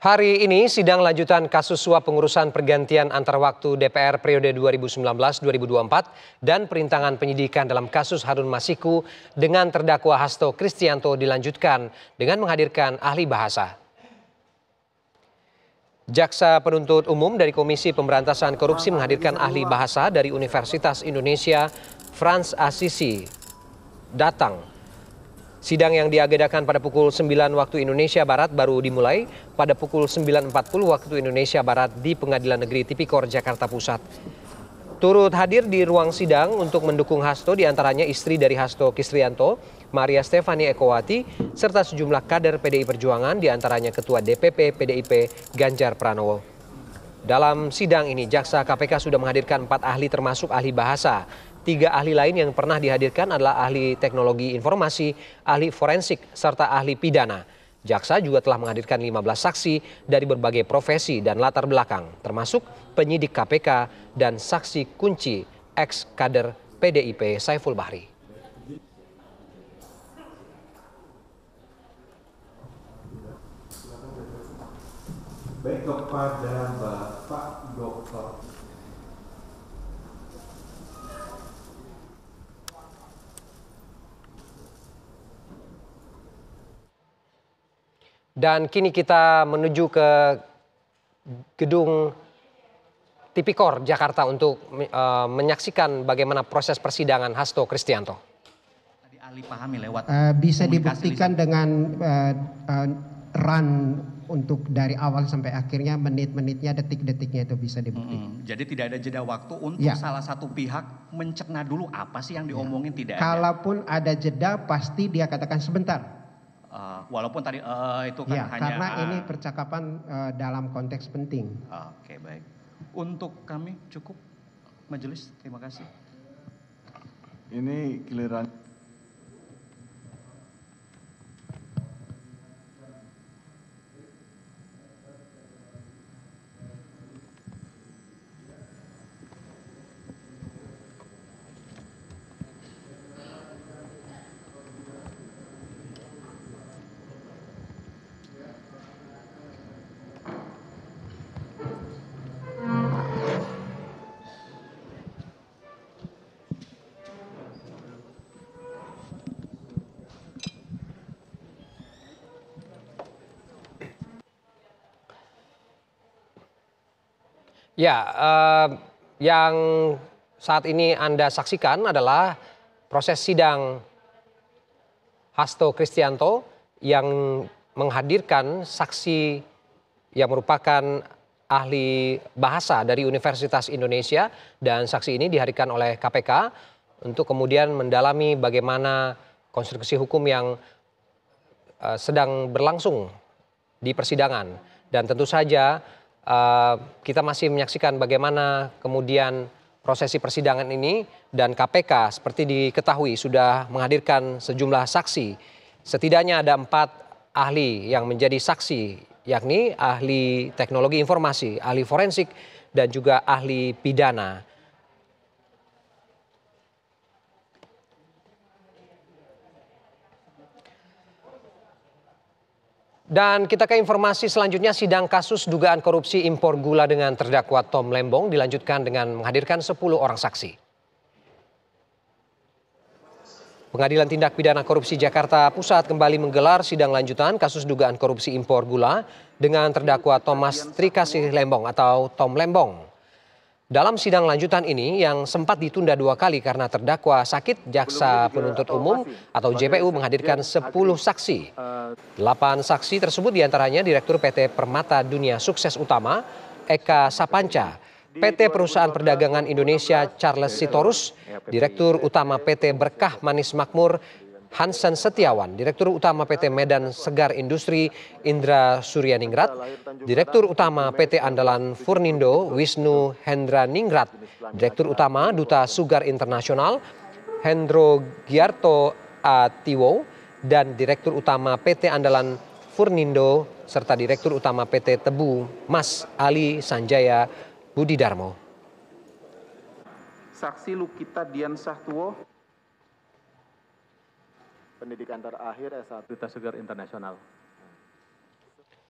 Hari ini sidang lanjutan kasus suap pengurusan pergantian antar waktu DPR periode 2019-2024 dan perintangan penyidikan dalam kasus Harun Masiku dengan terdakwa Hasto Kristianto dilanjutkan dengan menghadirkan ahli bahasa. Jaksa penuntut umum dari Komisi Pemberantasan Korupsi menghadirkan ahli bahasa dari Universitas Indonesia, Frans Assisi, datang. Sidang yang diagendakan pada pukul 9 waktu Indonesia Barat baru dimulai pada pukul 9.40 waktu Indonesia Barat di Pengadilan Negeri Tipikor, Jakarta Pusat. Turut hadir di ruang sidang untuk mendukung Hasto diantaranya istri dari Hasto Kristianto, Maria Stefani Ekowati, serta sejumlah kader PDI Perjuangan diantaranya Ketua DPP PDIP Ganjar Pranowo. Dalam sidang ini, Jaksa KPK sudah menghadirkan 4 ahli termasuk ahli bahasa. 3 ahli lain yang pernah dihadirkan adalah ahli teknologi informasi, ahli forensik, serta ahli pidana. Jaksa juga telah menghadirkan 15 saksi dari berbagai profesi dan latar belakang, termasuk penyidik KPK dan saksi kunci ex-kader PDIP Saiful Bahri. Baik kepada Bapak Dr. Dan kini kita menuju ke gedung Tipikor Jakarta untuk menyaksikan bagaimana proses persidangan Hasto Kristianto. Tadi ahli pahami lewat bisa dibuktikan dengan run untuk dari awal sampai akhirnya menit-menitnya, detik-detiknya itu bisa dibuktikan. Jadi tidak ada jeda waktu untuk salah satu pihak mencerna dulu apa sih yang diomongin, tidak ada. Kalaupun ada jeda pasti dia katakan sebentar. Walaupun tadi itu kan hanya karena ini percakapan dalam konteks penting. Oke, baik. Untuk kami cukup majelis, terima kasih. Ini giliran. Ya, yang saat ini Anda saksikan adalah proses sidang Hasto Kristianto yang menghadirkan saksi yang merupakan ahli bahasa dari Universitas Indonesia, dan saksi ini dihadirkan oleh KPK untuk kemudian mendalami bagaimana konstruksi hukum yang sedang berlangsung di persidangan. Dan tentu saja kita masih menyaksikan bagaimana kemudian prosesi persidangan ini, dan KPK seperti diketahui sudah menghadirkan sejumlah saksi. Setidaknya ada 4 ahli yang menjadi saksi, yakni ahli teknologi informasi, ahli forensik, dan juga ahli pidana. Dan kita ke informasi selanjutnya, sidang kasus dugaan korupsi impor gula dengan terdakwa Tom Lembong dilanjutkan dengan menghadirkan 10 orang saksi. Pengadilan Tindak Pidana Korupsi Jakarta Pusat kembali menggelar sidang lanjutan kasus dugaan korupsi impor gula dengan terdakwa Thomas Trikasih Lembong atau Tom Lembong. Dalam sidang lanjutan ini yang sempat ditunda 2 kali karena terdakwa sakit, Jaksa Penuntut Umum atau JPU menghadirkan 10 saksi. 8 saksi tersebut diantaranya Direktur PT Permata Dunia Sukses Utama, Eka Sapanca, PT Perusahaan Perdagangan Indonesia Charles Sitorus, Direktur Utama PT Berkah Manis Makmur, Hansen Setiawan, Direktur Utama PT Medan Segar Industri Indra Suryaningrat, Direktur Utama PT Andalan Furnindo Wisnu Hendra Ningrat, Direktur Utama Duta Sugar Internasional Hendro Giarto Atiwo, dan Direktur Utama PT Andalan Furnindo serta Direktur Utama PT Tebu Mas Ali Sanjaya Budidarmo. Saksi Lukita Dian Sahtuwo, pendidikan terakhir S1 Duta Sugar Internasional.